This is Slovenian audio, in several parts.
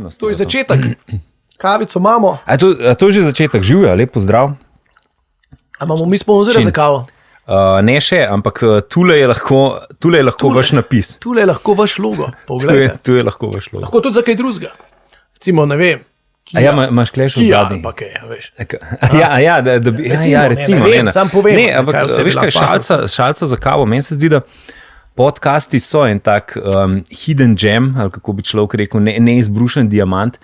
naivnost. To je začetek. Kavico imamo. A to je že začetek. Živja, lepo zdrav. A imamo mi sponzorja za kavo? Ne še, ampak tule je lahko vaš napis. Tule je lahko vaš logo. Tu je lahko vaš logo. Lahko tudi za kaj drugega. Recimo, ne vem. A ja, imaš kleš v zadnji. Pa kaj, veš. Recimo. Ne vem, sam povem. Ne, ampak veš kaj, šalca za kavo. Meni se zdi, da podcasti so en tak hidden gem, ali kako bi človek rekel, neizbrušen diamant,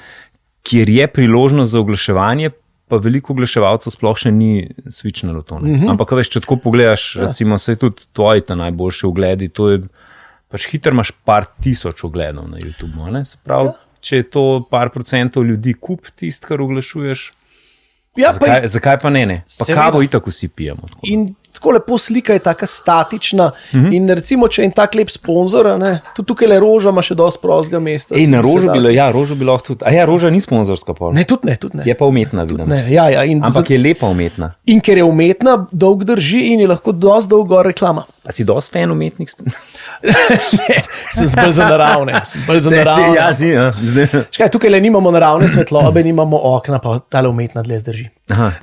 kjer je priložnost za oglaševanje, pa veliko oglaševalcev sploh še ni svičnalo to. Ampak veš, če tako pogledaš, recimo, se je tudi tvoji ta najboljši ogledi, to je, pač hitro imaš par tisoč ogledov na YouTube, ne? Se pravi, če je to par procentov ljudi kup tist, kar oglašuješ, zakaj pa ne? Pa kavo itak vsi pijemo. In tako lepo slika je taka statična in recimo, če je en tak lep sponzor, tudi tukaj le Roža ima še dosti prostega mesta. Na Rožo Rožo bi lahko tudi. Roža ni sponzorska pol. Ne, tudi ne. Je pa umetna, vidim. Ampak je lepa umetna. In ker je umetna, dolg drži in je lahko dosti dolgo reklama. A si dosti fan umetnik? Ne, sem bolj za naravne. Škaj, tukaj le nimamo naravne svetlobe, nimamo okna, pa tale umetna dlje zdrži.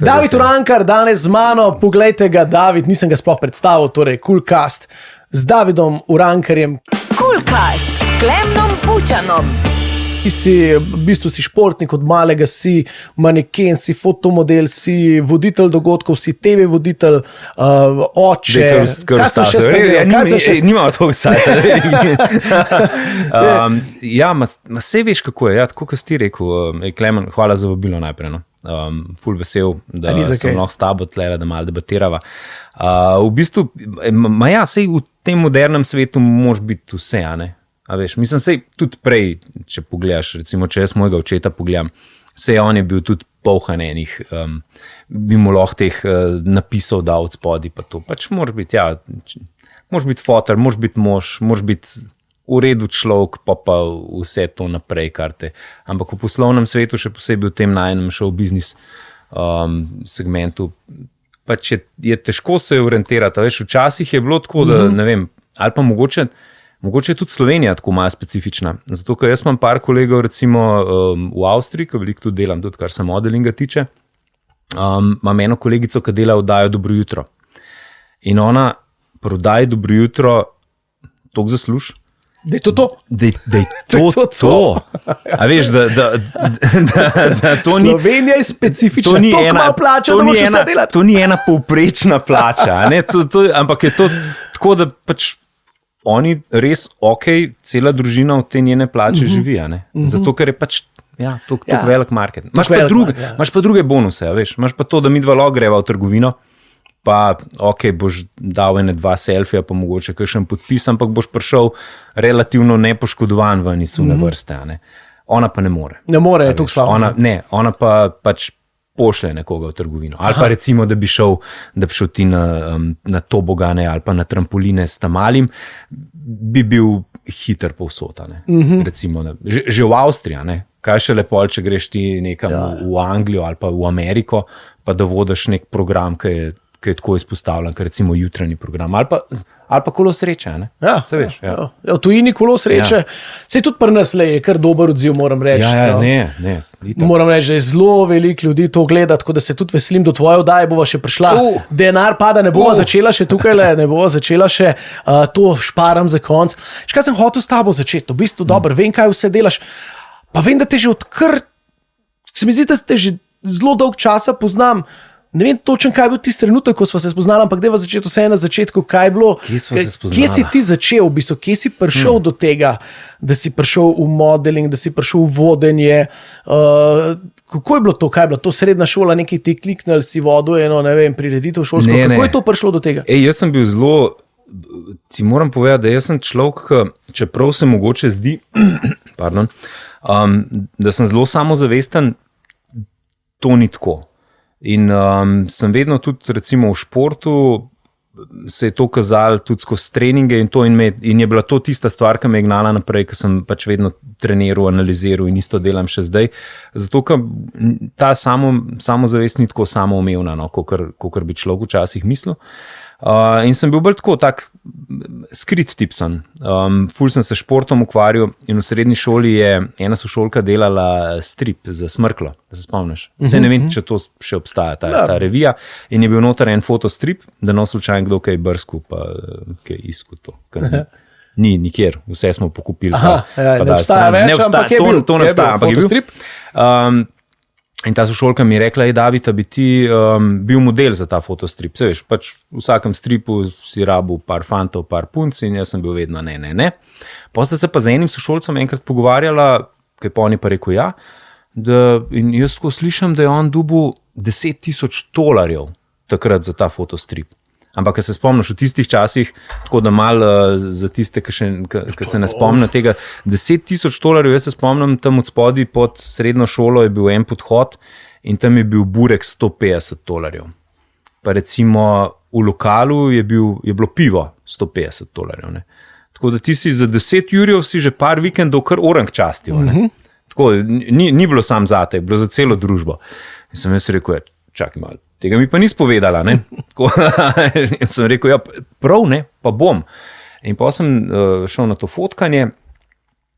David Urankar danes z mano, poglejte ga, David, nisem ga sploh predstavil, torej Coolcast z Davidom Urankarjem. Coolcast s Klemnom Bučanom. V bistvu si športnik od malega, si maneken, si fotomodel, si voditelj dogodkov, si TV voditelj, oče. Kaj sem še spredel? Nimamo toliko cajta. Sej veš, kako je. Tako, kot si rekel, Klemen, hvala za vabilo najprej. Ful vesel, da sem lahko s tabo tlele, da malo debatirava. V bistvu, sej v tem modernem svetu moraš biti vse, a ne? A veš, mislim, sej tudi prej, če pogledaš, recimo, če jaz mojega očeta pogledam, sej on je bil tudi polhan enih, bi mu lahko teh napisov dal od spodi, pa to. Pač moraš biti, moraš biti fotor, moraš biti mož, moraš biti v redu človek, pa vse to naprej, kar te. Ampak v poslovnem svetu, še posebej v tem najnem show business segmentu, pač je težko se orientirati. Veš, včasih je bilo tako, da ne vem, ali pa mogoče je tudi Slovenija tako malo specifična. Zato, ker jaz imam par kolegov recimo v Avstriji, ki veliko tudi delam, tudi kar se modelinga tiče. Imam eno kolegico, ki dela oddajo Dobro jutro. In ona prodaja Dobro jutro toliko zasluži. Da je to. Da je to. A veš, da to ni... Slovenija je specifična, toliko malo plača, da moraš vse delati. To ni ena povprečna plača, ampak je to tako, da pač oni res, cela družina od te njene plače živi, zato ker je pač toliko velik market. Imaš pa druge bonuse, veš, imaš pa to, da midva lahko greva v trgovino, pa boš dal ene 2 selfija, pa mogoče kakšen podpis, ampak boš prišel relativno nepoškodovan ven iz une vrste, Ona pa ne more. Ne more, je tukaj slabo. Ona pa pač pošlje nekoga v trgovino. Ali pa recimo, da bi šel ti na tobogane ali pa na trampoline s tamalim, bi bil hiter povsod. Recimo, že v Avstriji, kaj še lepo, če greš ti nekam v Anglijo ali pa v Ameriko, pa da vodiš nek program, ki je tako izpostavljen, kot recimo jutranji program, ali pa kolo sreče, se veš. V tujini kolo sreče, se tudi pri nas je kar dober odziv, moram reči. Moram reči, da je zelo veliko ljudi to gleda, tako da se tudi veselim, do tvoje oddaje bova še prišla. Denar pada, ne bova začela še tukaj, ne bova začela še, to šparam za konc. Kaj sem hotel s tabo začeti? V bistvu dobro, vem, kaj vse delaš, pa vem, da te že se mi zdi, da te že zelo dolg časa poznam. Ne vem točno, kaj je bil tisti trenutek, ko sva se spoznala, ampak deva začeti vse na začetku, kaj je bilo. Kje si ti začel, v bistvu, kje si prišel do tega, da si prišel v modeling, da si prišel v vodenje, kako je bilo to, kaj je bilo to srednja šola, nekaj ti kliknil, si vodil eno, ne vem, prireditev šolsko, kako je to prišlo do tega? Jaz sem bil zelo, ti moram povedati, da jaz sem človek, čeprav se mogoče zdi, da sem zelo samozavesten, to ni tako. In sem vedno tudi recimo v športu se je to kazalo tudi skozi treninge in je bila to tista stvar, ki me je gnala naprej, ker sem pač vedno treniral, analiziral in isto delam še zdaj. Zato, ker ta samozavest ni tako samoumevna, kakor bi človek včasih mislil. In sem bil bolj tako, skrit tip sem. Ful sem se športom ukvarjal in v srednji šoli je ena sošolka delala strip za Smrklo, da se spomniš. Vse ne vem, če to še obstaja, ta revija. In je bil noter en fotostrip, da no slučajno kdo kaj brsku, pa kaj iskal to. Ni nikjer, vse smo pokupili. Ne obstaja več, ampak je bil fotostrip. In ta sošolka mi je rekla, David, bi ti bil model za ta fotostrip. Se veš, pač v vsakem stripu si rabil par fantov, par punc in jaz sem bil vedno ne. Potem se pa z enim sošolcem enkrat pogovarjala, kaj pa on je pa rekel in jaz tako slišam, da je on dobil $10,000 takrat za ta fotostrip. Ampak, ker se spomniš v tistih časih, tako da malo za tiste, ki se ne spomnijo tega, $10,000, jaz se spomnim, tam od spodaj pod srednjo šolo je bil en podhod in tam je bil burek $150. Pa recimo v lokalu je bilo pivo $150. Ne. Tako da ti si za 10 jurjev si že par vikendov kar orang častil. Tako, ni bilo sam zate, je bilo za celo družbo. In sem jaz rekel, čakaj malo. Tega mi pa nisi povedala, ne. In sem rekel, prav ne, pa bom. In pa sem šel na to fotkanje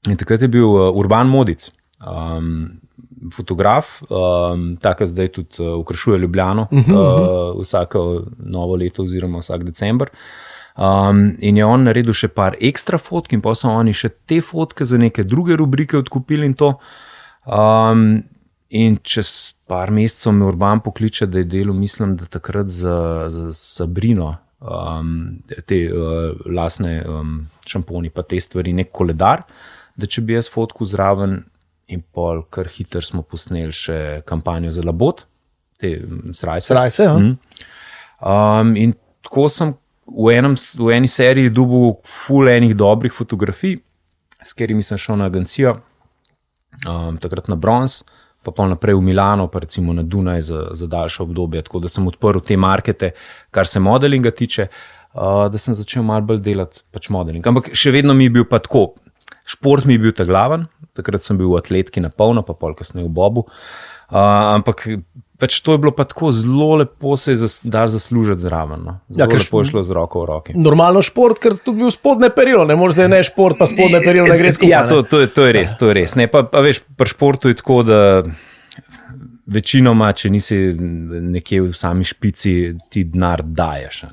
in takrat je bil Urban Modic, fotograf, taka zdaj tudi okrašuje Ljubljano vsako novo leto oziroma vsak december. In je on naredil še par ekstra fotk in pa so oni še te fotke za neke druge rubrike odkupili in to. In čez par mesecev me Urban pokliče, da je delal, mislim, da takrat za Sabrino, te lastne šamponi pa te stvari, nek koledar, da če bi jaz fotku zraven in pol kar hiter smo posneli še kampanjo za Labot, te srajce. Srajce, in tako sem v eni seriji dobil ful enih dobrih fotografij, s katerimi sem šel na agencijo, takrat na Bronze, pa naprej v Milano, pa recimo na Dunaj za daljše obdobje, tako da sem odprl te markete, kar se modelinga tiče, da sem začel malo bolj delati pač modeling. Ampak še vedno mi je bil pa tako, šport mi je bil ta glaven, takrat sem bil v atletki na polno, pa pol kasneje v bobu, ampak pač to je bilo pa tako zelo lepo se je dar zaslužiti zraven. No. Zelo lepo je šlo z roko v roki. Normalno šport, ker tudi bil spodne perilo, ne moreš, da je ne šport, pa spodne perilo ne gre skupaj. Ja, to je res. Ne, pa veš, pri športu je tako, da večinoma, če nisi nekje v sami špici, ti denar daješ.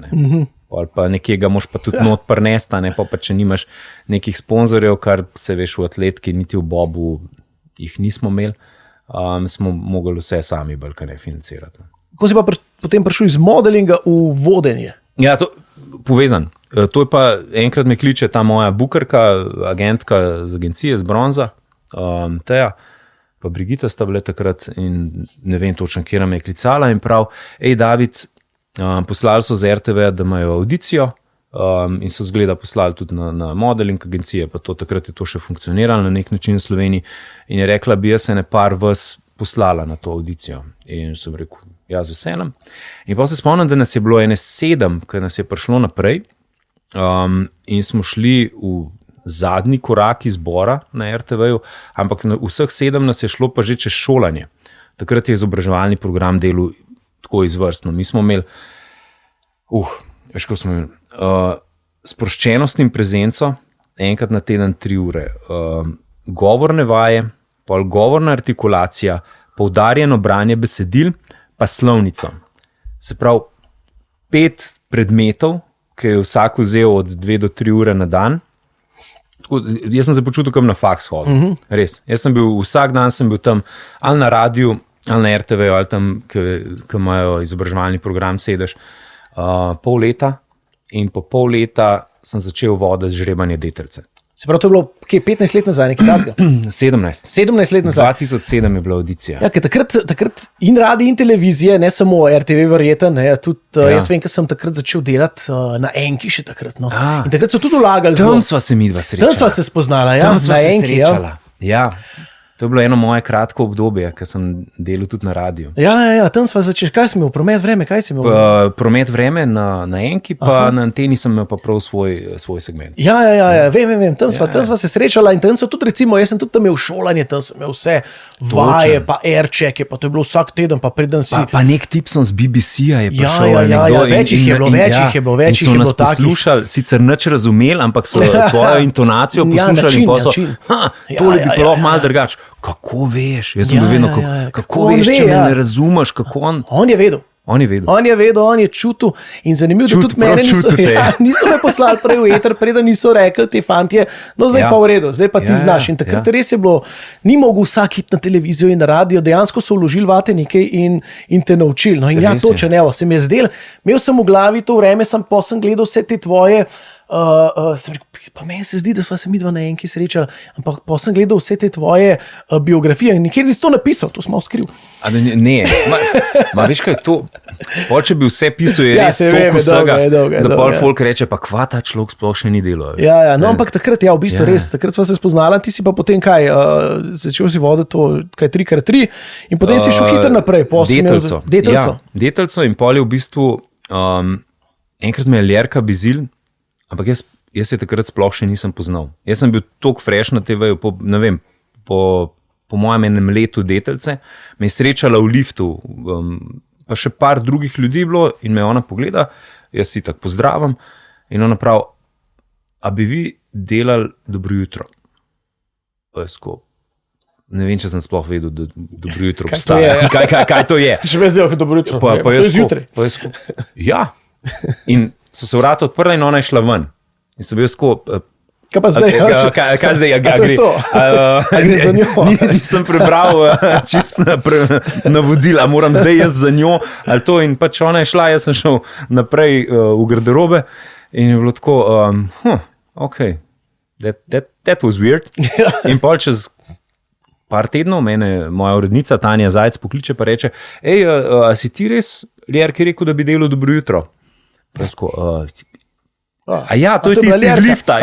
Pa nekje ga moš pa tudi not prinesti, pa če nimaš nekih sponzorjev, kar se veš v atletki, niti v bobu jih nismo imeli. Smo mogli vse sami bolj kaj ne financirati. Kako si pa potem prišel iz modelinga v vodenje? Ja, to povezan. To je pa, enkrat me kliče ta moja bukerka, agentka z agencije, z Bronza, Teja, pa Brigita sta bile takrat in ne vem točno, kje me je klicala in prav, David, poslali so z RTV, da imajo audicijo, in so zgleda poslali tudi na modeling agencije, pa to takrat je to še funkcioniralo na nek način v Sloveniji in je rekla, bi jaz ene par vas poslala na to audicijo. In sem rekel, z veseljem. In pa se spomnim, da nas je bilo 7, ker nas je prišlo naprej in smo šli v zadnji korak izbora na RTV-ju, ampak vseh 7 nas je šlo pa že čez šolanje. Takrat je izobraževalni program delal tako izvrstno. Mi smo imeli, veš, ko smo imeli, sproščenost in prezenco, enkrat na teden 3 ure, govorne vaje, pol govorna artikulacija, poudarjeno branje besedil, pa slovnico. Se pravi, 5 predmetov, ki je vsak vzel od 2 do 3 ure na dan. Tako, jaz sem se počutil kam na faks hodil. Res. Jaz sem bil, vsak dan sem bil tam, ali na radiju, ali na RTV, ali tam, ki imajo izobraževalni program, sedeš pol leta. In po pol leta sem začel voditi žrebanje detelce. Se pravi, to je bilo 15 let nazaj, nekaj takega? 17 let nazaj. 2007 je bila audicija. Ja, ker takrat in radi in televizije, ne samo RTV verjeten, tudi jaz vem, ker sem takrat začel delati na Enki še takrat. No. In takrat so tudi vlagali. Tam sva se midva srečala. Tam sva se spoznala, Tam sva se srečala. Ja. To je bilo eno moje kratko obdobje, ker sem delal tudi na radiju. Ja, tam sva začeli. Kaj si imel? Promet vreme, kaj si imel? Promet vreme na enki, pa na anteni sem imel pa prav svoj segment. Ja, vem. Tam sva se srečala in tam so tudi, recimo, jaz sem tudi tam imel šolanje, tam sem imel vse vaje, pa airchecke, pa to je bilo vsak teden, pa preden si... Pa nek tip sem z BBC-a je prišel. Večjih je bilo takih. Poslušali, sicer nič razumeli, ampak so tvojo intonacijo poslušali in pa so, tole bi pa lahko malo drugače. Kako veš? Jaz sem bil vedno, kako veš, če me ne razumeš, kako on... On je vedel. On je vedel, on je čutil in zanimivo, da tudi mene niso me poslali prej v eter, preden niso rekli ti fantje, no zdaj pa v redu, zdaj pa ti znaš. In takrat res je bilo, ni mogel vsak iti na televizijo in na radio, dejansko so vložili vate nekaj in te naučili. No in točno, se mi je zdel, imel sem v glavi to vreme, sem gledal vse te tvoje, sem rekel, pa meni se zdi, da sva se midva na enki srečala, ampak pa sem gledal vse te tvoje biografije in nikjer nisi to napisal, to sem malo skril. Ne, veš kaj je to, če bi vse pisal, je res toliko vsega, da pol folk reče, pa kva ta človek sploh še ni delal. Ampak takrat, v bistvu res, takrat sva se spoznala, ti si pa potem kaj, začel si voditi to, kaj 3x3 in potem si šel hitro naprej. Detelco in pol je v bistvu, enkrat me je Ljerka Bizil, ampak jaz se takrat sploh še nisem poznal. Jaz sem bil toliko fresh na TV-ju, po mojem enem letu Detelce, me je srečala v liftu, pa še par drugih ljudi bilo in me ona pogleda, jaz si tako pozdravim in ona pravi, a bi vi delali Dobro jutro? Ne vem, če sem sploh vedel, da Dobro jutro obstaja. Kaj to je? Še me zdaj, Dobro jutro. To je zjutraj. Ja. In so se vrata odprla in ona je šla ven. In sem bil sko... Kaj pa zdaj? Kaj zdaj? To je to. Gre za njo. Nisem prebral čisto navodila, moram zdaj jaz za njo. Ali to, in pač ona je šla, jaz sem šel naprej v garderobe in je bilo tako, ok, that was weird. In pol čez par tednov mene moja urednica Tanja Zajc pokliče pa reče, a si ti res, Ljerki, rekel, da bi delal Dobro jutro? Pa je sko, to je tisti iz lifta.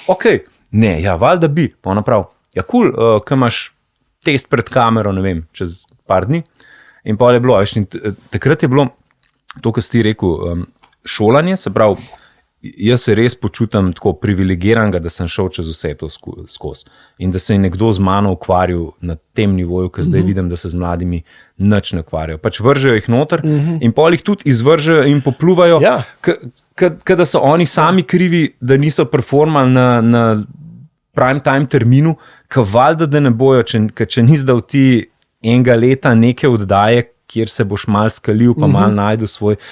Ok. Ne, valjda bi. Pa ona prav, cool, kaj imaš test pred kamero, ne vem, čez par dni. In pa je bilo, takrat je bilo to, kar si ti rekel, šolanje, se pravi, jaz se res počutim tako privilegiranega, da sem šel čez vse to skozi. In da se je nekdo z mano ukvarjal na tem nivoju, ker zdaj vidim, da se z mladimi nič ne ukvarjajo. Pač vržejo jih noter in pol jih tudi izvržejo in popluvajo, da so oni sami krivi, da niso performali na prime time terminu, ker valjda, da ne bojo, če nisi dal ti enega leta neke oddaje, kjer se boš mal skalil, pa mal najdel svoj...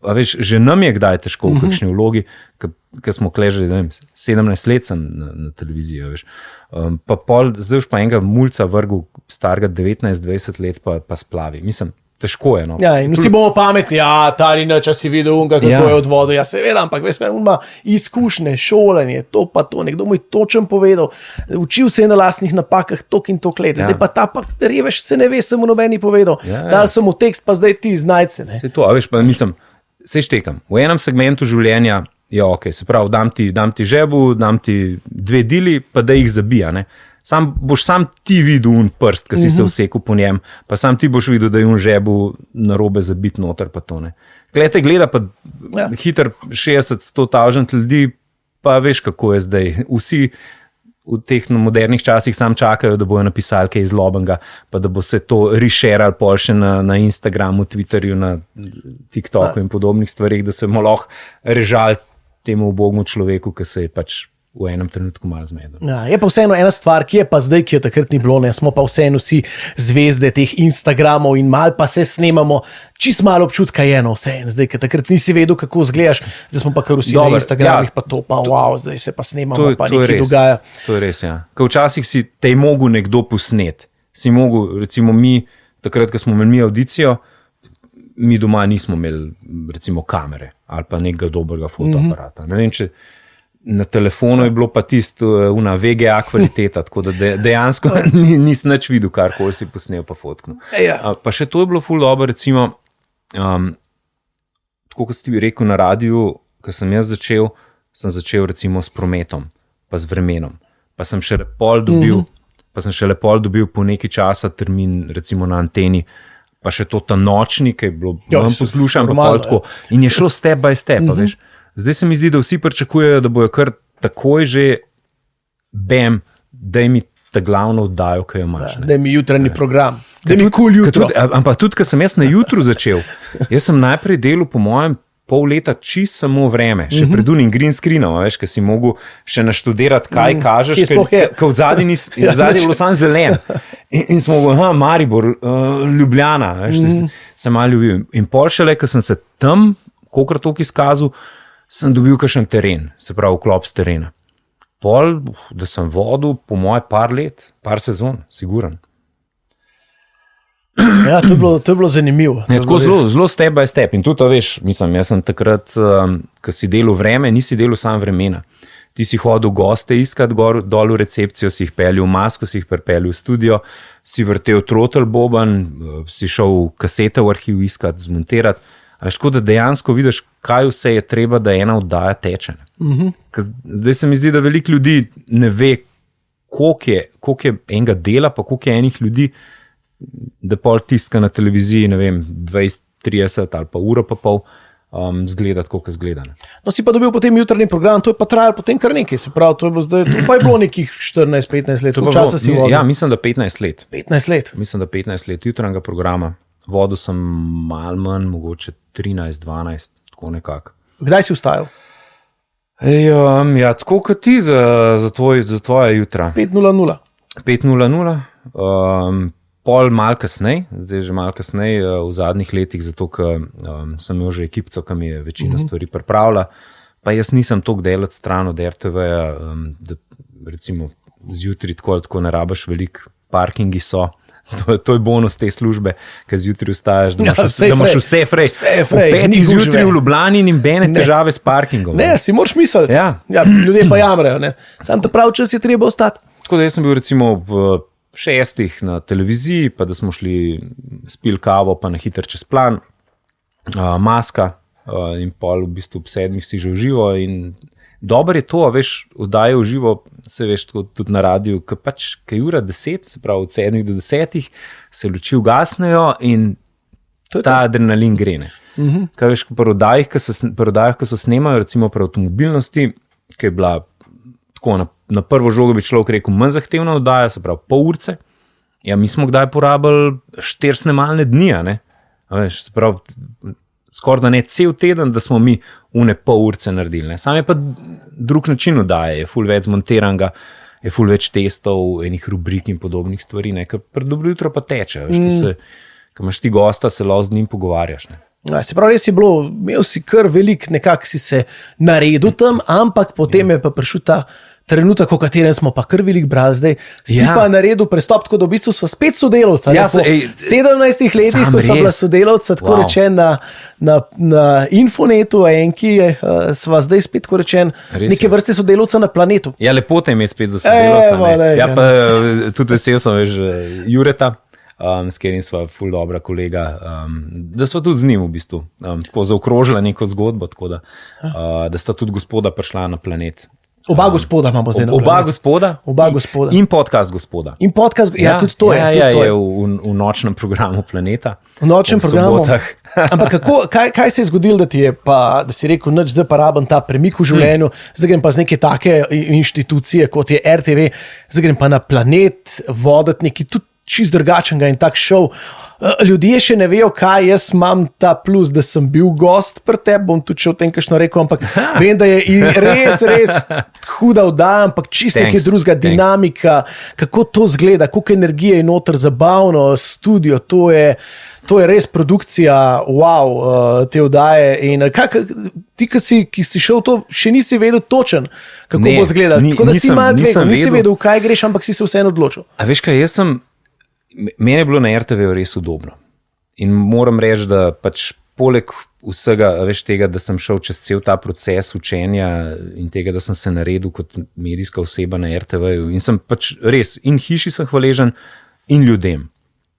A veš, že nam je kdaj težko v kakšni vlogi, ker smo kležili, ne vem, 17 let sem na televiziji, veš. Pa pol, zdaj už pa enega mulca vrgu starega 19-20 let pa splavi. Mislim, težko je, no. Ja, in vsi bomo pametni, Tarina, če si videl unga, kako je od vode, seveda, ampak veš, ima izkušnje, šolanje, to pa to, nekdo mu je točen povedal, učil se je na lastnih napakah tok in tok let, zdaj pa ta pa reveš, se ne ve, se mu nobeni povedal, dal sem mu tekst, pa zdaj ti znajce, ne. Se to, a veš, pa mislim, se štekam. V enem segmentu življenja je ok, se pravi, dam ti žebu, dam ti 2 dili, pa da jih zabija. Ne? Boš sam ti videl un prst, ki si se vsekel po njem, pa sam ti boš videl, da je un žebu narobe zabit noter, pa to ne. Gleda pa hiter 60-100 ljudi, pa veš, kako je zdaj. Vsi v teh modernih časih sam čakajo, da bojo napisali kaj zlobenega, pa da bo se to rešeral pol še na Instagramu, Twitterju, na TikToku in podobnih stvarih, da se bomo lahko režali temu ubogemu človeku, ki se je pač v enem trenutku malo zmedel. Je pa vseeno ena stvar, ki je pa zdaj, ki jo takrat ni bilo, ne, smo pa vseeno vsi zvezde teh Instagramov in mal pa se snemamo, čist malo občutka je eno vseeno, zdaj, ker takrat nisi vedel, kako izgledaš, zdaj smo pa kar vsi na Instagramih, pa to, pa wow, zdaj se pa snemamo, pa nekaj dogaja. To je res, ja. Ker včasih si te je mogel nekdo posnet, si mogel, recimo mi, takrat, ko smo imeli mi audicijo, mi doma nismo imeli, recimo, kamere ali pa nekega dobrega fotoaparata. Ne vem, če na telefonu je bilo pa tisto una VGA kvaliteta, tako da dejansko nisi nič videl, karkoli si posnel pa fotknil. Pa še to je bilo ful dobro, recimo, tako kot si ti rekel na radiju, ko sem jaz začel recimo s prometom, pa s vremenom. Pa sem še pol dobil pa sem še lepo dobil po nekaj časa termin, recimo na anteni, pa še to ta nočni, ki je bilo poslušam, in je šlo step by step, veš. Zdaj se mi zdi, da vsi pričakujejo, da bojo kar takoj že da mi ta glavno oddajo, ki jo imaš. Da mi jutranji program, da mi cool jutro. Ampak tudi, ko sem jaz na jutru začel, jaz sem najprej delal po mojem pol leta čist samo vreme, še pred unim green screenom, veš, ker si mogel še naštudirati, kaj kažeš, ker v zadnji je bilo samo zelen. In smo mogli, Maribor, Ljubljana, veš, se malo ljubil. In pol šele, ko sem se tam, kolikrat toliko izkazal, sem dobil kakšen teren, se pravi vklop z terena. Pol, da sem vodil po moje par sezon, siguren. Ja, to je bilo zanimivo. Tako zelo step by step. In tudi, veš, mislim, jaz sem takrat, ko si delal vreme, nisi delal sam vremena. Ti si hodil goste iskati dol v recepcijo, si jih peljal v masko, si jih pripeljal v studio, si vrtel trotel boban, si šel kasete v arhiv iskati, zmontirati. A ško, da dejansko vidiš, kaj vse je treba, da ena oddaja teče. Zdaj se mi zdi, da veliko ljudi ne ve, koliko je enega dela, pa koliko je enih ljudi, da pol tistka na televiziji, ne vem, 20, 30 ali pa uro pa pol zgledati, koliko zgleda. No, si pa dobil potem jutranji program, to je pa trajalo potem kar nekaj, se pravi, to pa je bilo nekih 14-15 let, koliko časa si vodil? Ja, mislim, da 15 let. 15 let? Mislim, da 15 let jutranjega programa. Vodil sem malo manj, mogoče 13-12, tako nekako. Kdaj si vstajal? Ja, tako kot ti za tvoje jutra. 5:00. 5:00. Pol malo kasneje, zdaj že malo kasneje v zadnjih letih, zato ker sem imel že ekipco, ki mi je večino stvari pripravila, pa jaz nisem toliko delati stran od RTV-ja, da recimo zjutri tako ne rabiš veliko, parkingi so, to je bonus te službe, ker zjutri vstajaš, da imaš vse fresh. V 5 zjutraj v Ljubljani in bene težave s parkingom. Ne, si moraš misliti. Ja, ljudje pa jamrejo, ne. Sam ta prav čas je treba ostati. Tako da jaz sem bil recimo v 6 na televiziji, pa da smo šli spil kavo, pa na hiter čez plan, maska in pol v bistvu ob 7 si že uživo in dobro je to, veš, oddaje uživo, se veš, tudi na radiju, ker je ura 10, se pravi od 7 do 10, se luči ugasnejo in ta adrenalin gre. Kaj veš, pri oddajah, ko so snemajo, recimo pri avtomobilnosti, ki je bila tako na prvo žogo bi človek rekel manj zahtevna oddaja, se pravi pol urce. Ja, mi smo kdaj porabili 4 snemalne dni, ne? Veš, se pravi, skoraj da ne cel teden, da smo mi une pol urce naredili. Ne? Sam je pa drug način oddaje, je ful več zmontiranga, je ful več testov, enih rubrik in podobnih stvari, ne? Ker pred dobro jutro pa teče, veš, ko imaš ti gosta, se lahko z njim pogovarjaš, ne? Ja, se pravi, res je bilo, imel si kar velik, nekako si se naredil tam, ampak potem je pa prišel ta trenutek, o katerem smo pa kar veliko brali zdaj, si pa naredil prestop, tako da v bistvu sva spet sodelavca. Ja, po 17 letih, ko sva bila sodelavca, tako rečen na Infonetu, enki, sva zdaj spet, tako rečen, neke vrste sodelavca na Planetu. Ja, lepo te imeti spet za sodelavca. Ja, pa tudi vesel sem, veš, Jureta, s katerim sva ful dobra kolega, da sva tudi z njim v bistvu tako zaokrožila neko zgodbo, tako da sta tudi gospoda prišla na Planet. Oba gospoda imamo zdaj na Planetu. Oba gospoda. In podcast gospoda. In podcast, ja, tudi to je. Ja, je v nočnem programu Planeta. V nočnem programu. Ampak kaj se je zgodilo, da ti je pa, da si rekel, nič, zdaj pa rabim ta premik v življenju, zdaj grem pa z neke take inštitucije, kot je RTV, zdaj grem pa na Planet voditi neki tudi čist drugačnega in tak šov. Ljudje še ne vejo, kaj jaz imam ta plus, da sem bil gost pri tebi, bom tudi še o tem kakšno rekel, ampak vem, da je res huda oddaja, ampak čist nekaj drugega, dinamika, kako to zgleda, koliko energije je noter, zabavno, studio, to je res produkcija, wow, te oddaje. In ti, ki si šel to, še nisi vedel točen, kako bo zgledal. Tako da si malo tvegal, nisi vedel, kaj greš, ampak si se vseeno odločil. A veš kaj, meni je bilo na RTV res udobno. In moram reči, da pač poleg vsega, veš, tega, da sem šel čez cel ta proces učenja in tega, da sem se naredil kot medijska oseba na RTV-ju in sem pač res, in hiši sem hvaležen in ljudem.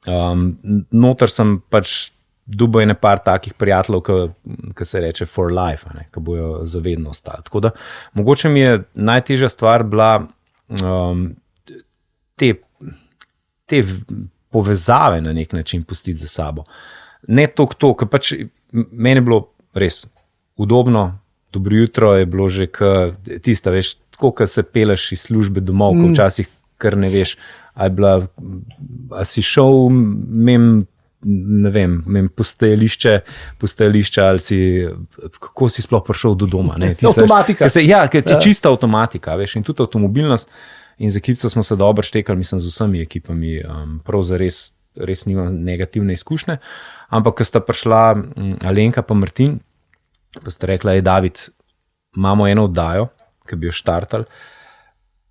Noter sem pač dobil ene par takih prijateljev, ki se reče for life, ki bojo zavedno ostali. Tako da, mogoče mi je najtežja stvar bila te te povezave na nek način pustiti za sabo. Ne to, ker pač meni je bilo res udobno, dobro jutro je bilo že tista, veš, tako, ker se peleš iz službe domov, ko včasih kar ne veš, a si šel ne vem, postajališče ali kako si sploh prišel do doma. Ne? Avtomatika. Ker ti čista avtomatika, veš, in tudi avtomobilnost. In z ekipo smo se dobro štekali, mislim, z vsemi ekipami, prav za res nimam negativne izkušnje. Ampak, ko sta prišla Alenka pa Martin, pa sta rekla, David, imamo eno oddajo, ki bi jo štartali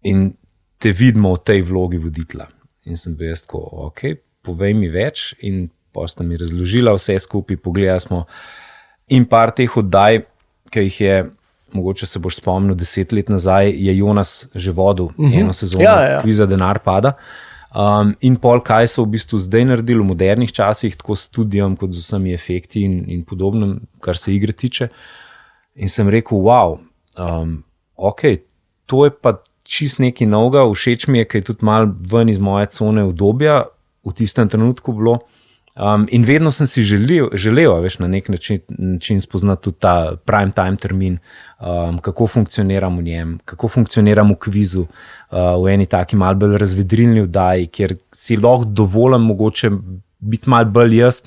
in te vidimo v tej vlogi voditelja. In sem bil jaz tako, ok, povej mi več in pa sta mi razložila vse skupaj, pogledali smo in par teh oddaj, ki jih je, mogoče se boš spomnil, 10 let nazaj je Jonas že vodil eno sezono, Kviza Denar pada. In pol, kaj so v bistvu zdaj naredili v modernih časih, tako s studijom, kot z vsemi efekti in podobnem, kar se igre tiče. In sem rekel, wow, ok, to je pa čist nekaj novega, všeč mi je, ker je tudi malo ven iz moje cone udobja, v tistem trenutku bilo. In vedno sem si želel veš, na nek način spoznati tudi ta prime time termin, kako funkcioniram v njem, kako funkcioniram v kvizu, v eni taki malo bolj razvedrilni oddaji, kjer si lahko dovolim mogoče biti malo bolj jaz,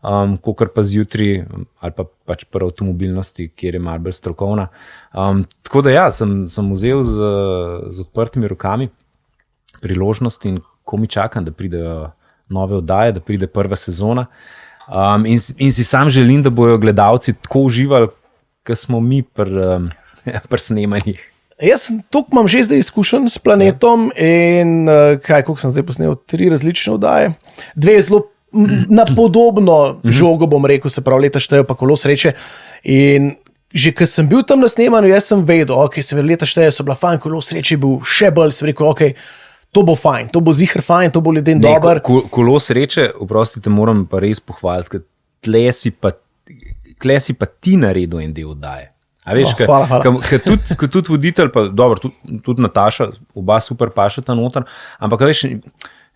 kakor pa zjutraj ali pa pač pri avtomobilnosti, kjer je malo bolj strokovna. Tako da sem vzel z odprtimi rokami priložnost in ko mi čakam, da pridejo nove oddaje, da pride prva sezona. In si sam želim, da bojo gledalci tako uživali, kot smo mi pri snemanjih. Jaz imam že zdaj izkušen s Planetom in koliko sem zdaj posnel, 3 različne oddaje. 2 zelo na podobno žogo, bom rekel, se pravi, leta štejo pa kolo sreče. In že ko sem bil tam na snemanju, jaz sem vedel, ok, se leta štejo, so bila fajn, kolo sreče bil še bolj, sem rekel, ok, to bo fajn, to bo ziher fajn, to bo ljudem dober. Kolo sreče, oprostite, moram pa res pohvaliti, ker tle si pa ti naredil en del oddaje. A veš, ker tudi voditelj, pa dobro, tudi Nataša, oba super pašata noter, ampak veš,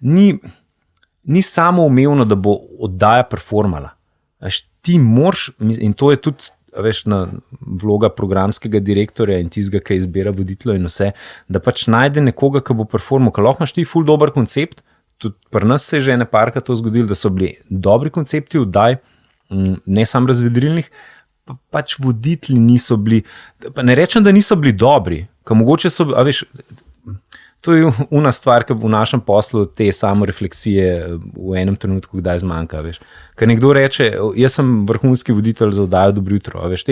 ni samo umevno, da bo oddaja performala. Veš, ti moraš, in to je tudi, veš, vloga programskega direktorja in tistega, ki izbira voditelja in vse, da pač najde nekoga, ki bo performal, ker lahko imaš ti ful dober koncept, tudi pri nas se je že ene parka to zgodilo, da so bili dobri koncepti oddaj, ne samo razvedrilnih, pač voditelji niso bili, pa ne rečem, da niso bili dobri, ker mogoče so, a veš, to je una stvar, ki v našem poslu te samorefleksije v enem trenutku kdaj zmanjka, veš. Ker nekdo reče, jaz sem vrhunski voditelj za oddajo Dobro jutro, veš,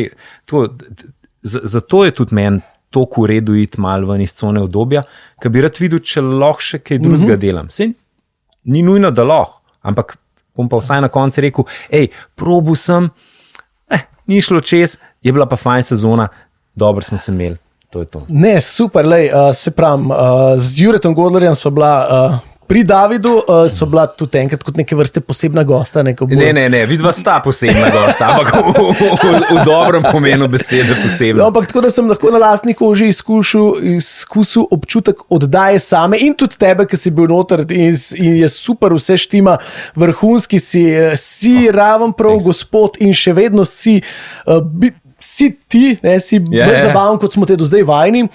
zato je tudi meni toliko v redu iti malo ven iz cone udobja, ker bi rad videl, če lahko še kaj drugega delam. Sej ni nujno, da lahko, ampak bom pa vsaj na koncu rekel, probil sem, ni šlo čez, je bila pa fajn sezona, dobro smo se imeli. To je to. Ne, super, se pravim, z Juretom Godlerjem sva bila pri Davidu, sva bila tudi enkrat kot neke vrste posebna gosta. Ne, vidva sta posebna gosta, ampak v dobrem pomenu besede posebna. No, ampak tako, da sem lahko na lastni koži izkusil občutek oddaje same in tudi tebe, ki si bil noter in je super, vse štima, vrhunski si raven prav gospod in še vedno si ti, si bolj zabaven, kot smo te do zdaj vajni.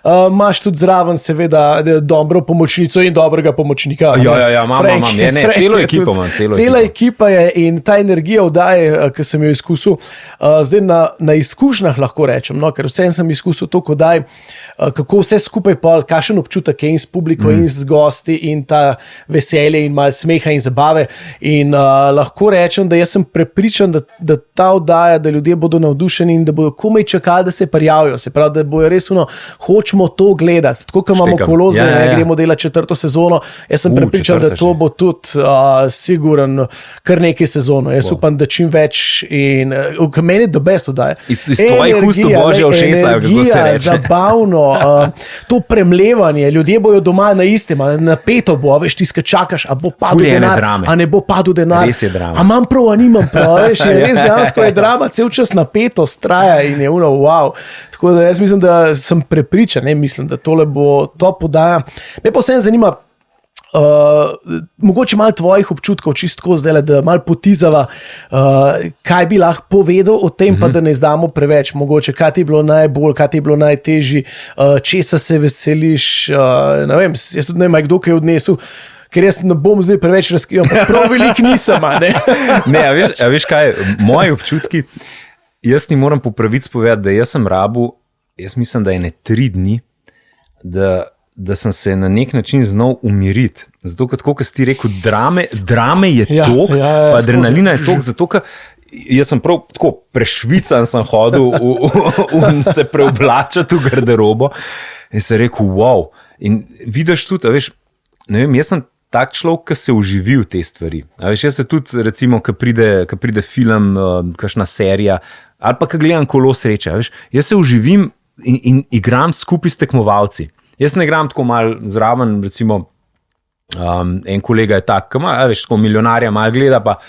Imaš tudi zraven seveda dobro pomočnico in dobrega pomočnika. Imam. Celo ekipo imam. Cela ekipa je in ta energija oddaje, ki sem jo izkusil, zdaj na izkušnjah lahko rečem, no, ker vsem sem izkusil to, kako vse skupaj pol, kakšen občutek je in s publiko in z gosti in ta veselje in malo smeha in zabave. In lahko rečem, da jaz sem prepričan, da ta oddaja, da ljudje bodo navdušeni in da bodo komaj čakali, da se prijavijo. Se pravi, da bojo res hočemo to gledati. Tako, kot imamo kolo zdaj, ne gremo delati 4. sezono. Jaz sem prepričan, da to bo tudi sigurno kar nekaj sezono. Jaz upam, da čim več in meni je the best oddaja. Iz tvojih ust božja všesa, kako se reče. Zabavno, to premlevanje, ljudje bojo doma na istem, napeto bo, veš, ti čakaš, a bo padel denar, a ne bo padel denar. Res je drama. A imam prav, a nimam prav, veš, je res dejansko je drama, cel čas napetost traja in je wow. Tako da jaz mislim, da sem prepričan, da tole bo top oddaja. Me pa vsem zanima, mogoče malo tvojih občutkov, čistko zdaj, da malo potizava, kaj bi lahko povedal o tem, pa da ne izdamo preveč, mogoče, kaj ti je bilo najbolj, kaj ti je bilo najtežji, česa se veseliš, ne vem, jaz tudi ne vem, kdo kaj odnesel, ker jaz ne bom zdaj preveč razkril, prav velik nisem, Ne, a veš kaj, moji občutki, jaz ti moram po pravici povedati, da jaz sem rabil, jaz mislim, da je ne 3 dni, da sem se na nek način znal umiriti. Zato, kot si ti rekel, drame je tok, pa adrenalina je tok, zato, ker jaz sem prav tako prešvican sem hodil in se preoblačati v garderobo in se rekel, wow. In vidiš tudi, a veš, ne vem, jaz sem tak človek, ki se uživi v te stvari. A veš, jaz se tudi, recimo, ko pride film, kakšna serija, ali pa ko gledam Kolo sreče, veš, jaz se uživim in igram skupaj s tekmovalci. Jaz ne igram tako malo zraven, recimo, en kolega je tak, veš, tako milijonarja malo gleda, pa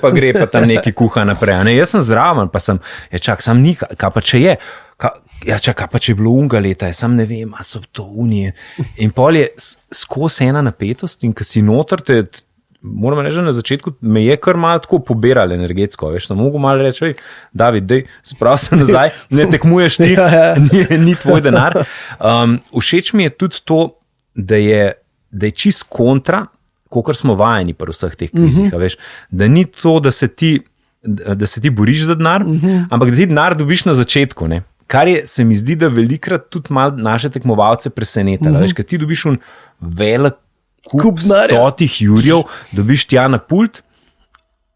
pa gre pa tam neki kuha naprej. Ne, jaz sem zraven, pa sem, čak, sam ni, kaj pa če je, kaj pa če je bilo unga leta, sam ne vem, a so to unije. In pol je skozi ena napetost in ko si noter, moram reči, na začetku me je kar malo tako poberali energetsko, veš, sem mogel malo reči, David, dej, sprav se nazaj, ne tekmuješ ti, ni tvoj denar. Všeč mi je tudi to, da je čist kontra, kakor smo vajeni pri vseh teh kvizih, veš, da ni to, da se ti boriš za denar, ampak da ti denar dobiš na začetku, ne. Kar se mi zdi, da velikrat tudi malo naše tekmovalce presenetilo. Veš, kad ti dobiš velik kup 100 jurjev, dobiš tja na pult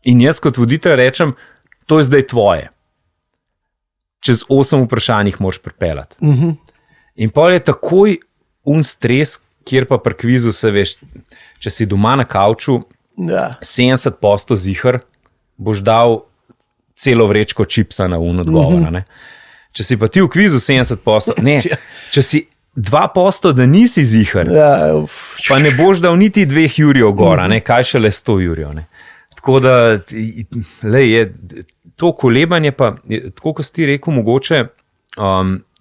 in jaz kot voditelj rečem, to je zdaj tvoje. Čez 8 vprašanjih moraš pripeljati. In pol je takoj stres, kjer pa pri kvizu se veš, če si doma na kavču, 70% ziher, boš dal celo vrečko čipsa na odgovora, ne. Če si pa ti v kvizu 70%, ne, če si 2%, da nisi ziher, pa ne boš dal niti 2 jurjev gora, ne, kaj šele 100 jurjev. Ne. Tako da, je to kolebanje pa, tako kot si ti rekel, mogoče,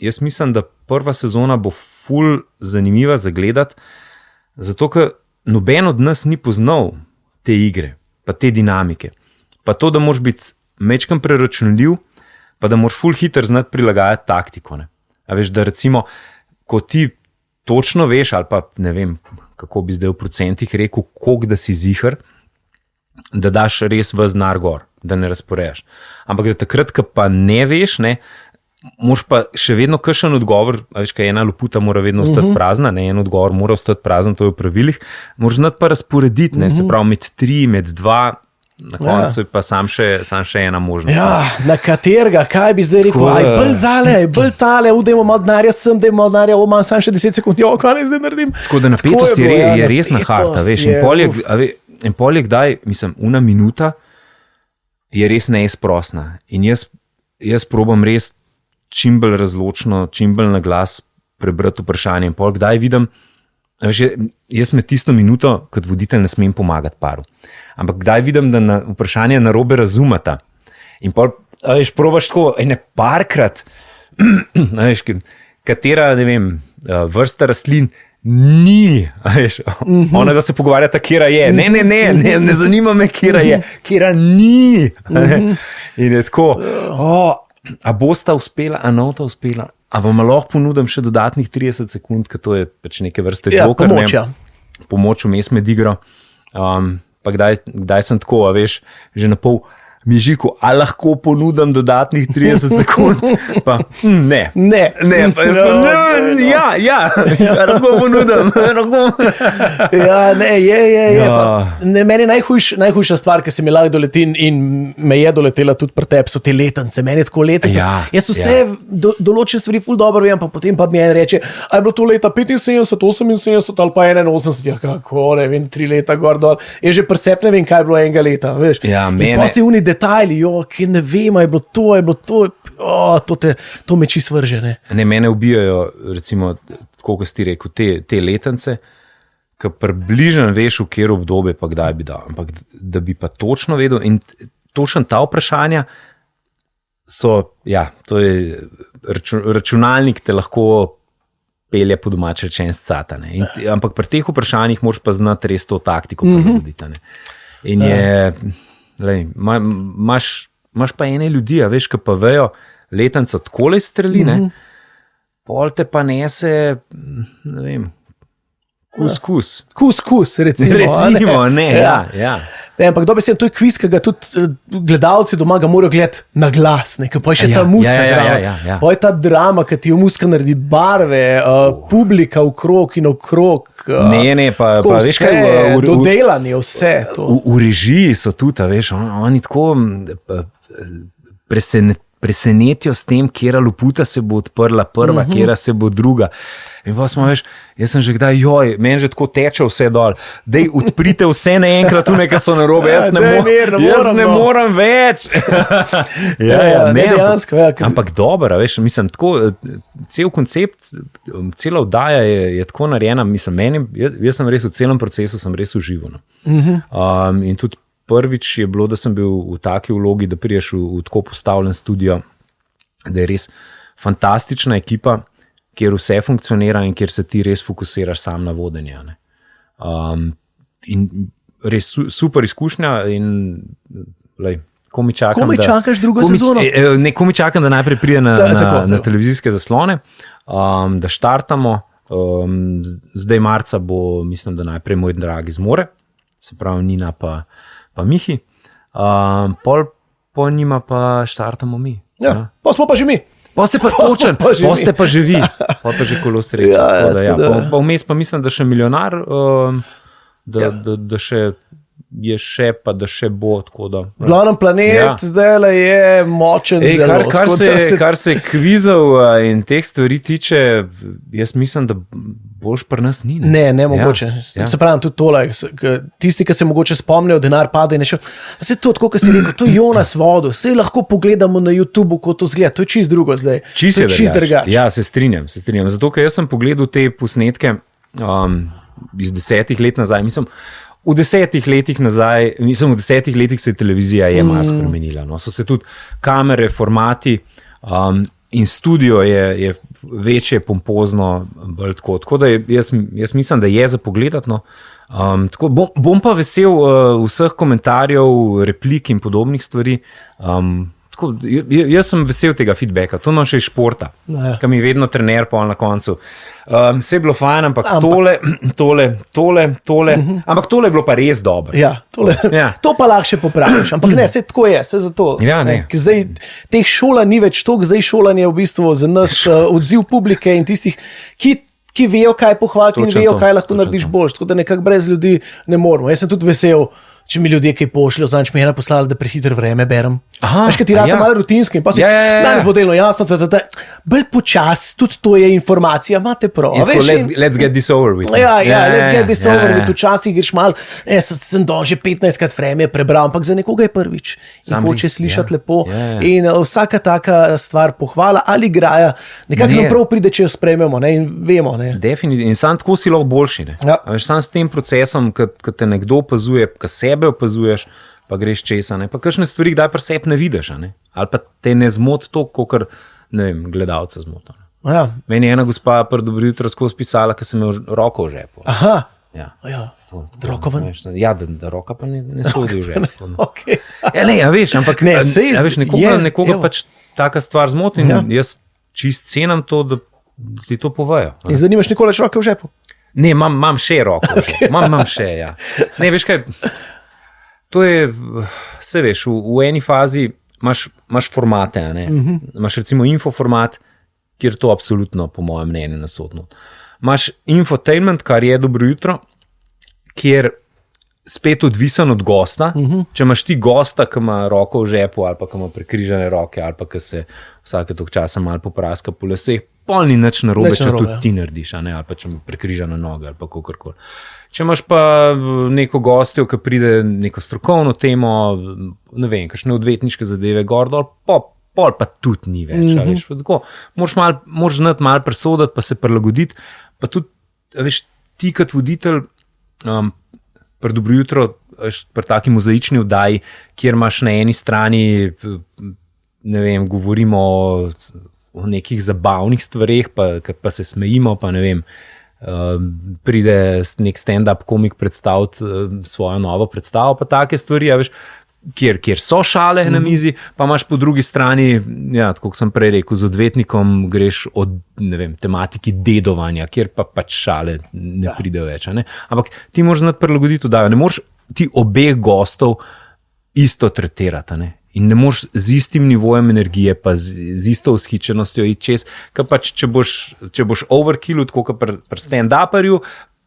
jaz mislim, da prva sezona bo ful zanimiva za gledati, zato ker noben od nas ni poznal te igre, pa te dinamike, pa to, da moraš biti mečkam preračunljiv, pa da moraš ful hitro znati prilagajati taktiko. Ne. A veš, da recimo, ko ti točno veš, ali pa ne vem, kako bi zdaj v procentih rekel, koliko da si ziher, da daš res v znar gor, da ne razporejaš. Ampak da takrat, ko pa ne veš, ne, moraš pa še vedno kakšen odgovor, a veš, kaj ena loputa mora vedno ostati prazna, ne, en odgovor mora ostati prazen, to je v pravilih, moraš znati pa razporediti, ne, se pravi med 3, med 2, na koncu je pa sam še ena možnost. Ja, na katerega, kaj bi zdaj rekel, aj bolj zale, aj bolj tale, dajmo malo denarja sem, dajmo malo denarja, imam sam še 10 sekund, kaj ne zdaj naredim. Tako da napetost je res na harta, veš, in pol je kdaj, mislim, una minuta je res neizprosna in jaz probam res čim bolj razločno, čim bolj na glas prebrati vprašanje in pol kdaj vidim, jaz med tisto minuto kot voditelj ne smem pomagati paru. Ampak kdaj vidim, da na vprašanje narobe razumeta. In pol, veš, probaš tako ene parkrat, veš, katera, ne vem, vrsta rastlin ni, veš, ona da se pogovarjata, kjera je. Ne zanima me, kjera je, kjera ni. In je tako, a bosta uspela, a nota uspela. A vam lahko ponudim še dodatnih 30 sekund, ker to je pač neke vrste joker. Pomoč vmes med igro. Pa kdaj sem tako, a veš, že na pol mižiku, a lahko ponudim dodatnih 30 sekund? Pa ne. Pa jaz lahko ponudim. Meni najhujša stvar, ki se mi lahko doleti in me je doletela tudi pri tebi, so te letence. Meni je tako letence. Jaz vse določene stvari ful dobro vem, pa potem pa mi en reče, a je bilo to leta 75, 78 ali pa 81, ja kako, ne vem, 3 leta gor dol. Jaz že pri sebi ne vem, kaj je bilo enega leta, veš. In pa si detajli, ki ne vem, je bilo to, to me čisto vrže. Ne, mene ubijajo, recimo, tako kot si ti rekel, te letence, ki približno veš, v kjer obdobje pa kdaj bi dal, ampak da bi pa točno vedel in točno ta vprašanja so, to je računalnik te lahko pelje po domače rečen scata. Ampak pri teh vprašanjih moraš pa znati res to taktiko prilagoditi. In imaš pa ene ljudi, veš, ki pa vejo, letanco takole streli, pol te pa nese, ne vem, kuskus. Kuskus, recimo, ne. Ne, ampak dobesedno, to je kviz, ki ga tudi gledalci doma ga morajo gledati na glas, pa je še ta muzika zraven. Pa je ta drama, ki ti jo muzika naredi barve, publika okrog in okrog. Pa veš kaj, dodelanje, vse to. V režiji so tudi, veš, oni tako presenetijo s tem, kjera loputa se bo odprla prva, kjera se bo druga. In pa smo, veš, jaz sem že kdaj, meni že tako teče vse dol, dej odprite vse naenkrat, tu nekaj so narobe, jaz ne moram več. Dejansko. Ampak dobro, veš, mislim, tako, cel koncept, cela vdaja je tako narejena, mislim, jaz sem res v celem procesu, sem res užival. In tudi prvič je bilo, da sem bil v taki vlogi, da priješ v tako postavljen studio, da je res fantastična ekipa, kjer vse funkcionira in kjer se ti res fokusiraš sam na vodenje. In res super izkušnja in ko mi čakam, ko mi čakaš drugo sezono? Ko mi čakam, da najprej pride na televizijske zaslone, da štartamo. Zdaj marca bo, mislim, da najprej Moj dragi zmore, se pravi Nina pa Mihi, pol njima pa štartamo mi. Pa smo pa že mi. Poste pa točen, poste pa živi, pa že kolo sreča. Pa vmes pa mislim, da še milijonar, da še je še, pa da še bo. Glavnem planet zdaj je močen zelo. Kar se kvizov in teh stvari tiče, jaz mislim, da boš pri nas ni. Ne mogoče. Se pravim, tudi tole. Tisti, ki se mogoče spomnijo, denar pade in je šel. Se to, tako, kot si rekel, to je Jonas vodil. Sej lahko pogledamo na YouTubeu, ko to zgleda. To je čist drugo zdaj. Čist drugače. Ja, se strinjam. Zato, ker jaz sem pogledal te posnetke iz 10 let nazaj. Mislim, v 10 letih nazaj, v 10 letih se televizija je malo spremenila. So se tudi kamere, formati in studio je večje, pompozno, bolj tako. Tako da jaz mislim, da je za pogledati. Tako, bom pa vesel vseh komentarjev, replik in podobnih stvari. Tako, jaz sem vesel tega feedbacka, to nam še iz športa, ki mi je vedno trener pol na koncu. Vse je bilo fajn, ampak tole, ampak tole je bilo pa res dobro. To pa lahko še popraviš, ampak ne, vse tako je, vse zato. Zdaj teh šola ni več toliko, zdaj šolanje je v bistvu za nas odziv publike in tistih, ki vejo, kaj pohvaliti in vejo, kaj lahko narediš boljš, tako da nekako brez ljudi ne moramo. Jaz sem tudi vesel, če mi ljudje kaj pošljajo, zanč mi je ena poslala, da prehiter vreme berem. Veš, kaj ti rata malo rutinsko in pa si, danes bo delno jasno, bolj počas, tudi to je informacija, imate prav. Let's get this over with. Let's get this over with, včasih greš malo, sem že 15krat vreme prebral, ampak za nekoga je prvič. In hoče slišati lepo. In vsaka taka stvar pohvala ali graja, nekako nam prav pride, če jo sprejmemo in vemo. Definitivno, in sam tako si lahko boljši. Veš, sam s tem procesom, ko te nekdo opazuje, ko sebe opazuješ, pa greš česa, pa kakšne stvari kdaj pri sebi ne vidiš, ali pa te ne zmoti to, kakor, ne vem, gledalca zmoti. Meni je ena gospa pri Dobro jutro skozi pisala, ker sem imel roko v žepu. Roko ven? Da roka pa ne sodi v žepu. Veš, ampak nekoga pač taka stvar zmoti in jaz čist cenim to, da ti to povejo. In zdaj nimaš nikoli več roke v žepu? Ne, imam še roko v žepu. Imam še, ja. Ne, veš kaj, to je, vse veš, v eni fazi imaš formate, imaš recimo infoformat, kjer to absolutno, po mojem mnenju, nasodno. Imaš infotainment, kar je Dobro jutro, kjer spet odvisen od gosta, če imaš ti gosta, ki ima roko v žepu, ali pa ki ima prekrižane roke, ali pa ki se vsake toliko časa malo popraska po leseh, pol ni nič narobe, če tudi ti narediš, ali pa če ima prekrižane noge, ali pa kakorkoli. Če imaš pa neko gostjo, ki pride neko strokovno temo, ne vem, kakšne odvetniške zadeve, gor dol, pol pa tudi ni več. Veš, tako, moraš znati malo presoditi, pa se prilagoditi, pa tudi, veš, ti kot voditelj, pri Dobro jutro, pri taki mozaični vdaji, kjer imaš na eni strani, ne vem, govorimo o v nekih zabavnih stvareh, pa se smejimo, pa ne vem, pride nek stand-up komik predstaviti svojo novo predstavo, pa take stvari, ja, veš, kjer so šale na mizi, pa imaš po drugi strani, ja, tako kot sem prej rekel, z odvetnikom greš od, ne vem, tematiki dedovanja, kjer pa pač šale ne pride več. Ne? Ampak ti moraš znati prilagoditi oddajo, ne moreš ti obeh gostov isto tretirati, ne? In ne moreš z istim nivojem energije, pa z isto vzhičenostjo iti čez, ker pač, če boš overkillu, tako kot pri stand-uperju,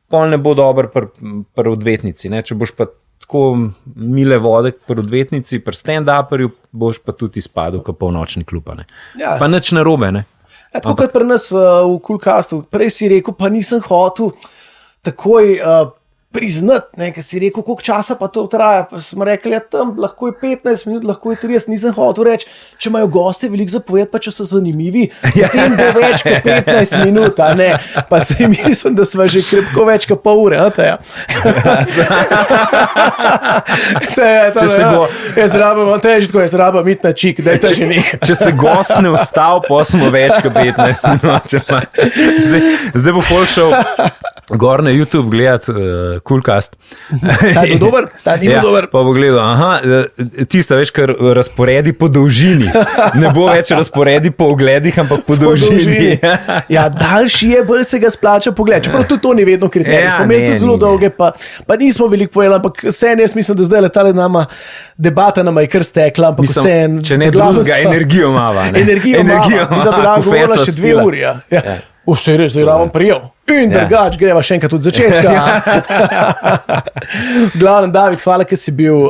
pol ne bo dober pri odvetnici, ne? Če boš pa tako mile vode pri odvetnici, pri stand-uperju, boš pa tudi izpadel kot polnočni klub. Ja. Pa nič narobe, ne? Ja, tako kot pri nas v Coolcastu. Prej si rekel, pa nisem hotel takoj priznati, ker si rekel, koliko časa pa to traja. Pa smo rekli, ja, tam lahko je 15 minut, lahko je 30, nisem hotel reči, če imajo goste veliko zapovedati, pa če so zanimivi, potem bo več kot 15 minut, a ne. Pa si mislim, da smo že krepko več kot pol ure, Teja. Jaz rabam iti na čik, daj to že nekaj. Če se gost ne vstal, pa smo več kot 15 minut. Zdaj bo folk šel gor na YouTube gledati Coolcast. Ta je dober? Ta ni bil dober? Pa bo gledal, tista, veš, kar razporedi po dolžini. Ne bo več razporedi po ogledih, ampak po dolžini. Ja, daljši je, bolj se ga splača pogled. Čeprav tudi to ni vedno kriterij. Smo imeli tudi zelo dolge, pa nismo veliko pojeli, ampak vseeno jaz mislim, da zdaj letale nama debata nama je kar stekla, ampak vseeno. Če ne drugega, energijo mava. Energijo mava. Da bi lahko govorila še 2 uri. Ja. Vse je res, da je raven prijel. In drugač, greva še enkrat od začetka. Glavnem, David, hvala, ker si bil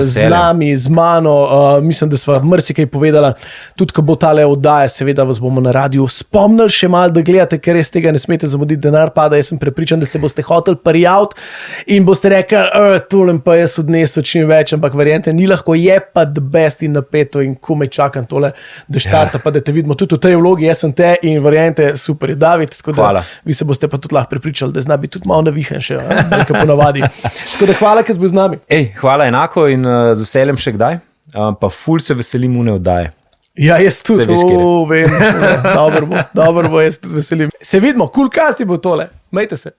z nami, z mano. Mislim, da sva marsikaj povedala. Tudi, ko bo tale oddaja, seveda vas bomo na radiju spomnili še malo, da gledate, ker res tega ne smete zamuditi, denar pada. Jaz sem prepričan, da se boste hoteli prijaviti in boste rekli, tole pa jaz odnesel čim več, ampak verjente, ni lahko, je pa the best in napeto in komaj čakam tole, da štarta, pa da te vidimo tudi v tej vlogi. Jaz sem te in verjente, super je David, tako da vi se boste pa tudi lahko prepričali, da zna biti tudi malo navihen še, nekaj ponavadi. Tako da hvala, ker si bil z nami. Hvala enako in z veseljem še kdaj, pa ful se veselim une oddaje. Ja, jaz tudi, vem, dobro bo, jaz tudi veselim. Se vidimo, Coolcast bo tole, majte se.